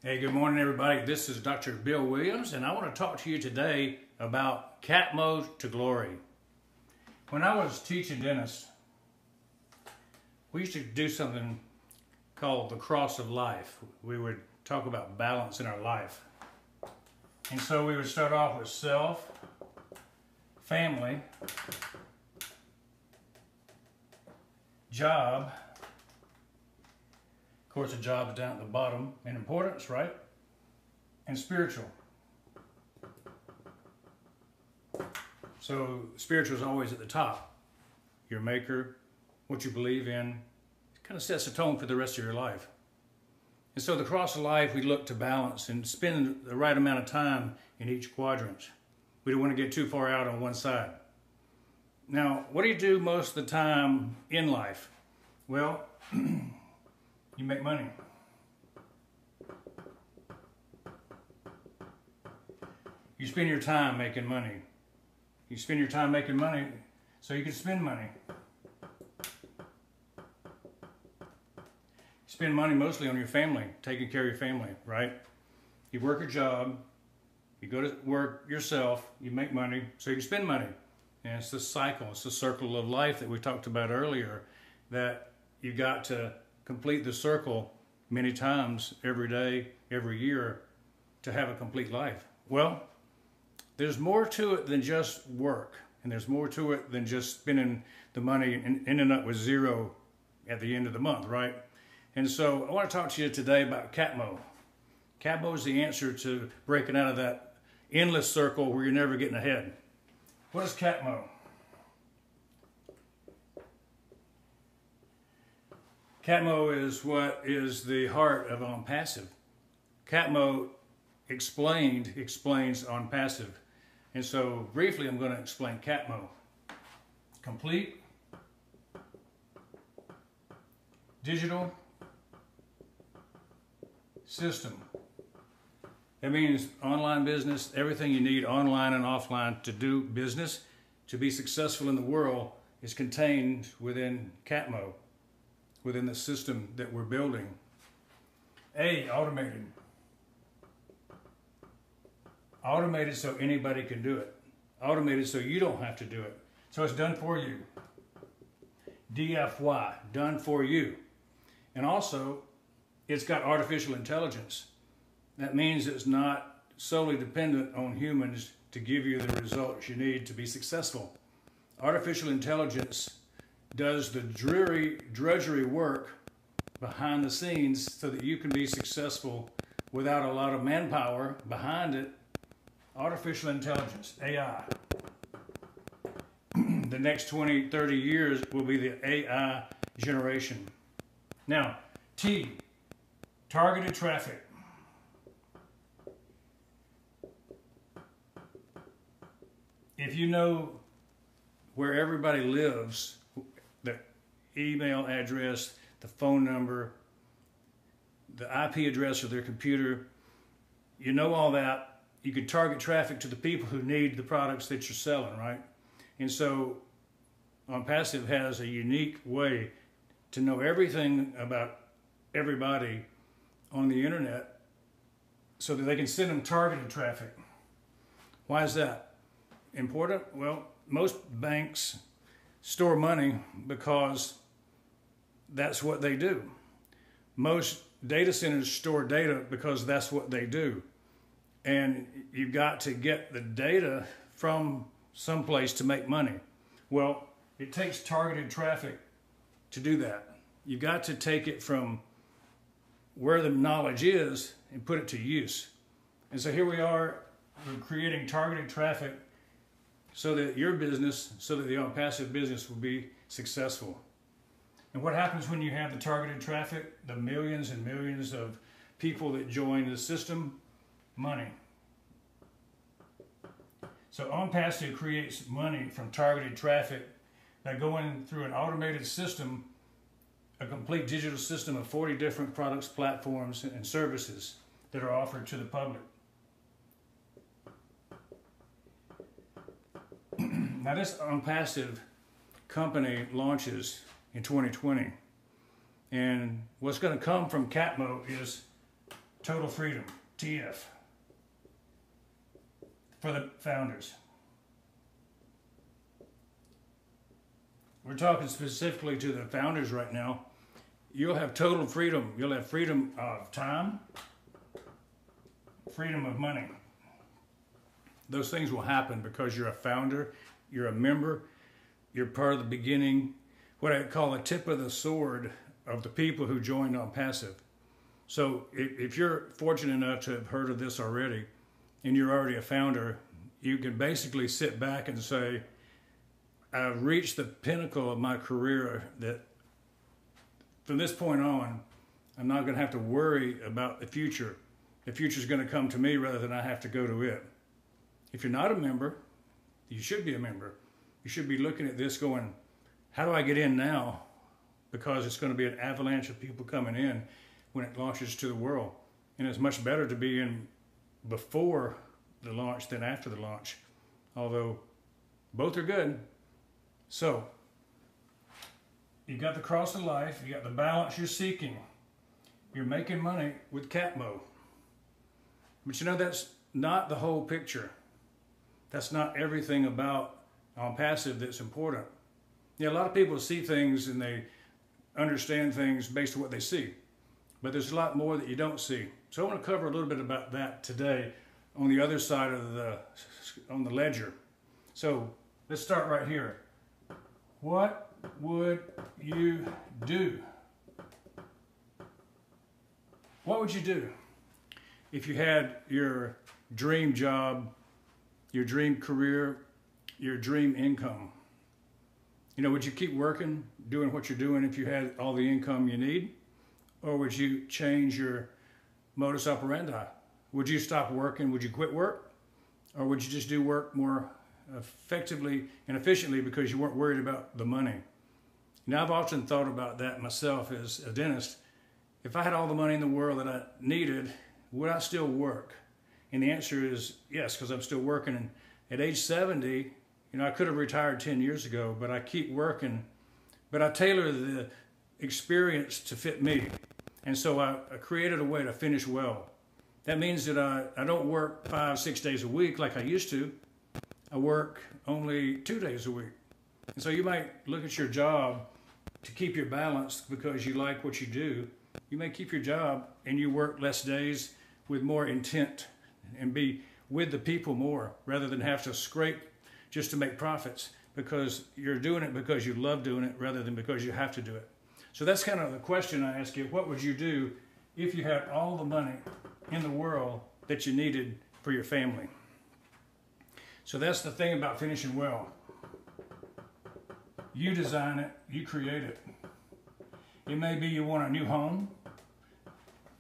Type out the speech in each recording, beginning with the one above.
Hey, good morning, everybody. This is Dr. Bill Williams, and I want to talk to you today about CATMO to glory. When I was teaching dentists, we used to do something called the cross of life. We would talk about balance in our life. And so we would start off with self, family, job. Of course, the job is down at the bottom in importance, right? And spiritual. So spiritual is always at the top. Your maker, what you believe in, it kind of sets the tone for the rest of your life. And so the cross of life, we look to balance and spend the right amount of time in each quadrant. We don't want to get too far out on one side. Now, what do you do most of the time in life? Well, you make money. You spend your time making money. You spend your time making money so you can spend money. You spend money mostly on your family, taking care of your family, right? You work a job, you go to work yourself, you make money so you can spend money. And it's the cycle, it's the circle of life that we talked about earlier, that you got to complete the circle many times every day, every year to have a complete life. Well, there's more to it than just work, and there's more to it than just spending the money and ending up with zero at the end of the month, right? And so I want to talk to you today about CATMO. CATMO is the answer to breaking out of that endless circle where you're never getting ahead. What is CATMO? CATMO is what is the heart of OnPassive. CATMO explains OnPassive. And so briefly I'm going to explain CATMO. Complete, digital, system. That means online business, everything you need online and offline to do business, to be successful in the world, is contained within CATMO, within the system that we're building. A, automated. Automated so anybody can do it. Automated so you don't have to do it. So it's done for you. DFY, done for you. And also, it's got artificial intelligence. That means it's not solely dependent on humans to give you the results you need to be successful. Artificial intelligence does the drudgery work behind the scenes so that you can be successful without a lot of manpower behind it. Artificial intelligence, AI. The next 20, 30 years will be the AI generation. Now, T, targeted traffic. If you know where everybody lives, the email address, the phone number, the IP address of their computer, you know all that, you can target traffic to the people who need the products that you're selling, right? And so OnPassive has a unique way to know everything about everybody on the internet so that they can send them targeted traffic. Why is that important? Well, most banks store money because that's what they do. Most data centers store data because that's what they do. And you've got to get the data from someplace to make money. Well, it takes targeted traffic to do that. You've got to take it from where the knowledge is and put it to use. And so here we are, we're creating targeted traffic so that your business, so that the OnPassive business will be successful. And what happens when you have the targeted traffic? The millions and millions of people that join the system? Money. So OnPassive creates money from targeted traffic by going through an automated system, a complete digital system of 40 different products, platforms, and services that are offered to the public. Now this OnPassive company launches in 2020. And what's going to come from CATMO is Total freedom, TF, for the founders. We're talking specifically to the founders right now. You'll have total freedom. You'll have freedom of time, freedom of money. Those things will happen because you're a founder, you're a member, you're part of the beginning, what I call the tip of the sword of the people who joined OnPassive. So if you're fortunate enough to have heard of this already, and you're already a founder, you can basically sit back and say, I've reached the pinnacle of my career that from this point on, I'm not going to have to worry about the future. The future is going to come to me rather than I have to go to it. If you're not a member, you should be a member. You should be looking at this going, how do I get in now? Because it's going to be an avalanche of people coming in when it launches to the world. And it's much better to be in before the launch than after the launch, although both are good. So, you got the cross of life, you got the balance you're seeking. You're making money with CATMO. But you know, that's not the whole picture. That's not everything about OnPassive that's important. Yeah, a lot of people see things and they understand things based on what they see. But there's a lot more that you don't see. So I want to cover a little bit about that today on the other side of on the ledger. So let's start right here. What would you do? What would you do if you had your dream job, your dream career, your dream income? You know, would you keep working, doing what you're doing if you had all the income you need? Or would you change your modus operandi? Would you stop working? Would you quit work? Or would you just do work more effectively and efficiently because you weren't worried about the money? Now, I've often thought about that myself as a dentist. If I had all the money in the world that I needed, would I still work? And the answer is yes, because I'm still working. And at age 70, you know, I could have retired 10 years ago, but I keep working. But I tailor the experience to fit me. And so I created a way to finish well. That means that I don't work 5-6 days a week like I used to. I work only 2 days a week. And so you might look at your job to keep your balance because you like what you do. You may keep your job and you work less days with more intent and be with the people more rather than have to scrape just to make profits, because you're doing it because you love doing it rather than because you have to do it. So that's kind of the question I ask you. What would you do if you had all the money in the world that you needed for your family? So that's the thing about finishing well. You design it, you create it. It may be you want a new home,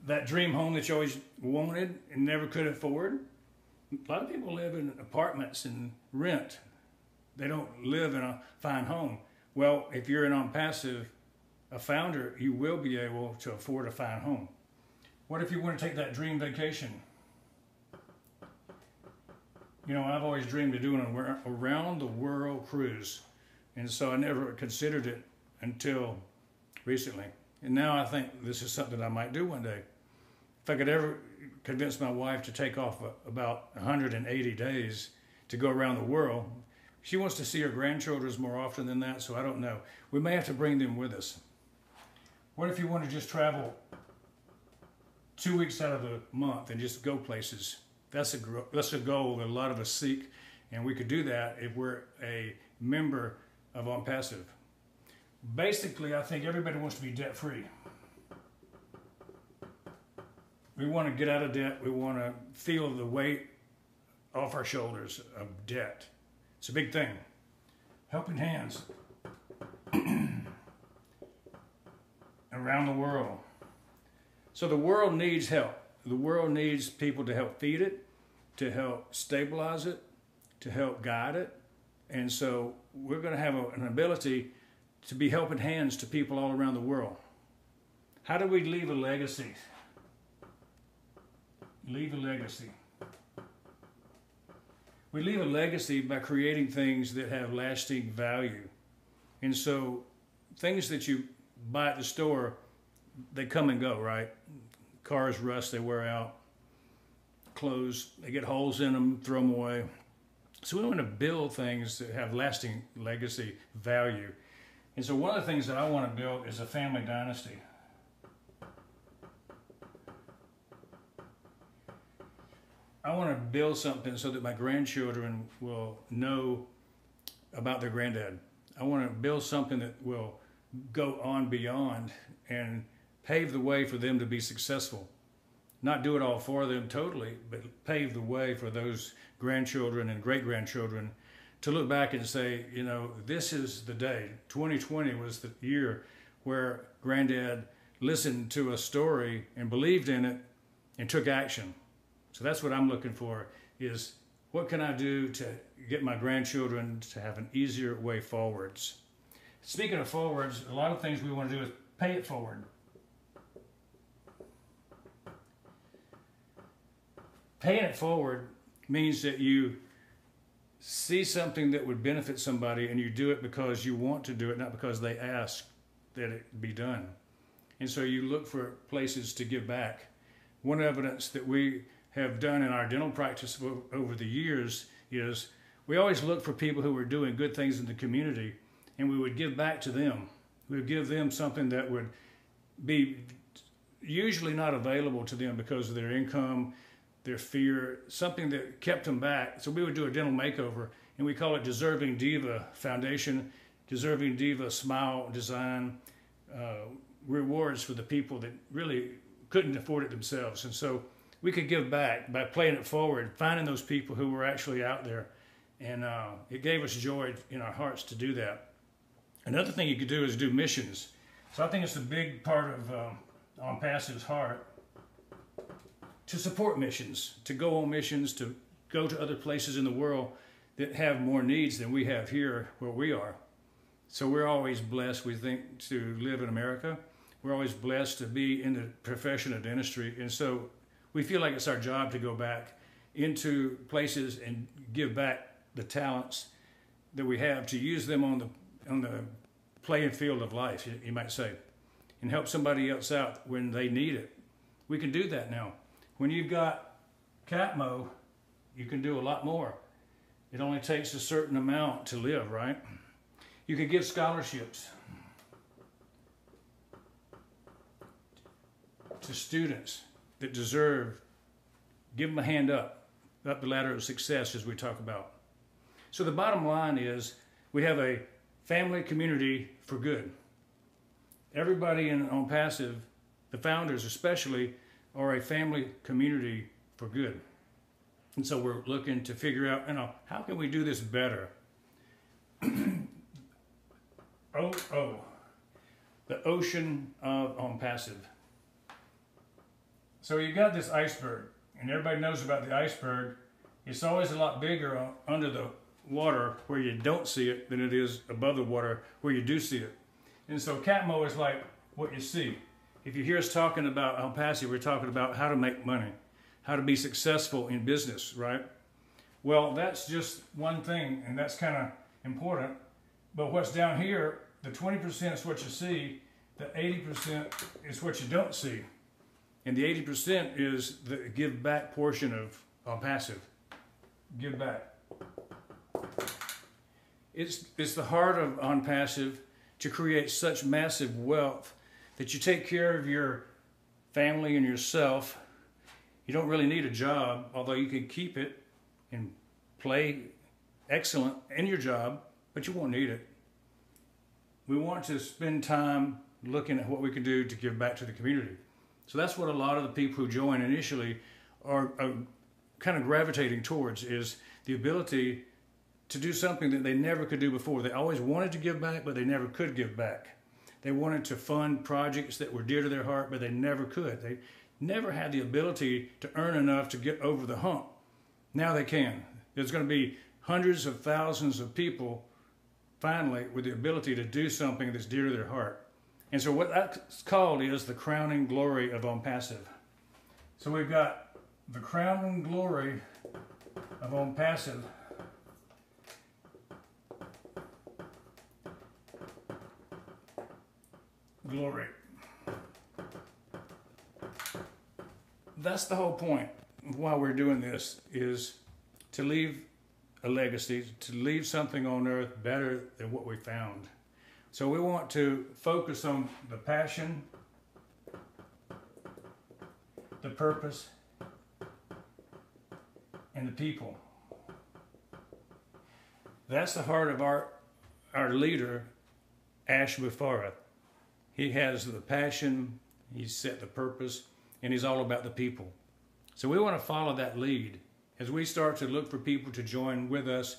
that dream home that you always wanted and never could afford. A lot of people live in apartments and rent. They don't live in a fine home. Well, if you're an OnPassive, a founder, you will be able to afford a fine home. What if you want to take that dream vacation? You know, I've always dreamed of doing an around the world cruise. And so I never considered it until recently. And now I think this is something I might do one day. If I could ever convince my wife to take off about 180 days to go around the world. She wants to see her grandchildren more often than that, so I don't know. We may have to bring them with us. What if you want to just travel 2 weeks out of the month and just go places? That's a goal that a lot of us seek, and we could do that if we're a member of OnPassive. Basically, I think everybody wants to be debt-free. We want to get out of debt. We want to feel the weight off our shoulders of debt. It's a big thing. Helping hands around the world. So the world needs help. The world needs people to help feed it, to help stabilize it, to help guide it. And so we're going to have an ability to be helping hands to people all around the world. How do we leave a legacy? Leave a legacy. We leave a legacy by creating things that have lasting value. And so things that you buy at the store, they come and go, right? Cars rust, they wear out. Clothes, they get holes in them, throw them away. So we want to build things that have lasting legacy value. And so one of the things that I want to build is a family dynasty. I want to build something so that my grandchildren will know about their granddad. I want to build something that will go on beyond and pave the way for them to be successful. Not do it all for them totally, but pave the way for those grandchildren and great-grandchildren to look back and say, you know, this is the day. 2020 was the year where Granddad listened to a story and believed in it and took action. So that's what I'm looking for, is what can I do to get my grandchildren to have an easier way forwards. Speaking of forwards, a lot of things we want to do is pay it forward. Paying it forward means that you see something that would benefit somebody and you do it because you want to do it, not because they ask that it be done. And so you look for places to give back. One evidence that we have done in our dental practice over the years is we always look for people who were doing good things in the community, and we would give back to them. We would give them something that would be usually not available to them because of their income, their fear, something that kept them back. So we would do a dental makeover, and we call it Deserving Diva Foundation, Deserving Diva Smile Design, rewards for the people that really couldn't afford it themselves. And so we could give back by playing it forward, finding those people who were actually out there. And it gave us joy in our hearts to do that. Another thing you could do is do missions. So I think it's a big part of OnPassive's heart to support missions, to go on missions, to go to other places in the world that have more needs than we have here where we are. So we're always blessed, we think, to live in America. We're always blessed to be in the profession of dentistry. And so we feel like it's our job to go back into places and give back the talents that we have, to use them on the playing field of life, you might say, and help somebody else out when they need it. We can do that now. When you've got CATMO, you can do a lot more. It only takes a certain amount to live, right? You can give scholarships to students that deserve. Give them a hand up the ladder of success, as we talk about. So the bottom line is we have a family community for good. Everybody in OnPassive, the founders especially, are a family community for good. And so we're looking to figure out, how can we do this better? The ocean of OnPassive. So you got this iceberg, and everybody knows about the iceberg. It's always a lot bigger under the water where you don't see it than it is above the water where you do see it. And so CATMO is like what you see. If you hear us talking about OnPassive, we're talking about how to make money, how to be successful in business, right? Well, that's just one thing, and that's kind of important. But what's down here, the 20% is what you see, the 80% is what you don't see. And the 80% is the give back portion of OnPassive. Give back. It's the heart of OnPassive to create such massive wealth that you take care of your family and yourself. You don't really need a job, although you can keep it and play excellent in your job, but you won't need it. We want to spend time looking at what we can do to give back to the community. So that's what a lot of the people who join initially are kind of gravitating towards, is the ability to do something that they never could do before. They always wanted to give back, but they never could give back. They wanted to fund projects that were dear to their heart, but they never could. They never had the ability to earn enough to get over the hump. Now they can. There's going to be hundreds of thousands of people finally with the ability to do something that's dear to their heart. And so what that's called is the crowning glory of OnPassive. So we've got the crowning glory of OnPassive. Glory. that's the whole point of why we're doing this, is to leave a legacy, to leave something on earth better than what we found. So we want to focus on the passion, the purpose, and the people. That's the heart of our leader, Ash Mufareh. He has the passion, he's set the purpose, and he's all about the people. So we want to follow that lead as we start to look for people to join with us,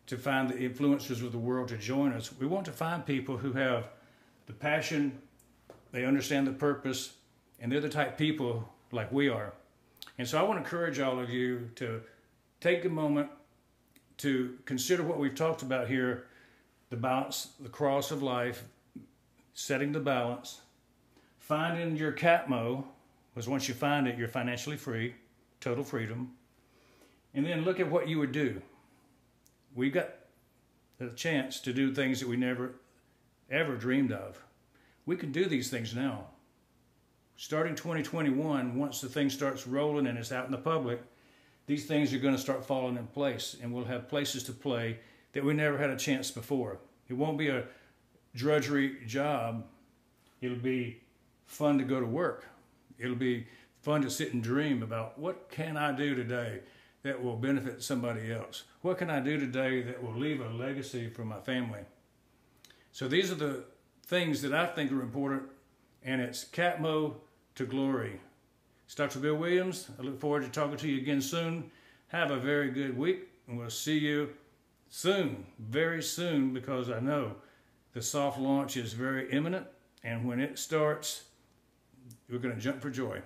to find the influencers of the world to join us. We want to find people who have the passion, they understand the purpose, and they're the type of people like we are. And so I want to encourage all of you to take a moment to consider what we've talked about here, the balance, the cross of life, setting the balance, finding your CATMO, because once you find it, you're financially free, total freedom. And then look at what you would do. We got the chance to do things that we never, ever dreamed of. We can do these things now. Starting 2021, once the thing starts rolling and it's out in the public, these things are going to start falling in place, and we'll have places to play that we never had a chance before. It won't be a drudgery job. It'll be fun to go to work. It'll be fun to sit and dream about, what can I do today that will benefit somebody else? What can I do today that will leave a legacy for my family? So these are the things that I think are important, and it's CATMO to glory. It's Dr. Bill Williams. I look forward to talking to you again soon. Have a very good week, and we'll see you soon, very soon, because I know the soft launch is very imminent, and when it starts, we're going to jump for joy.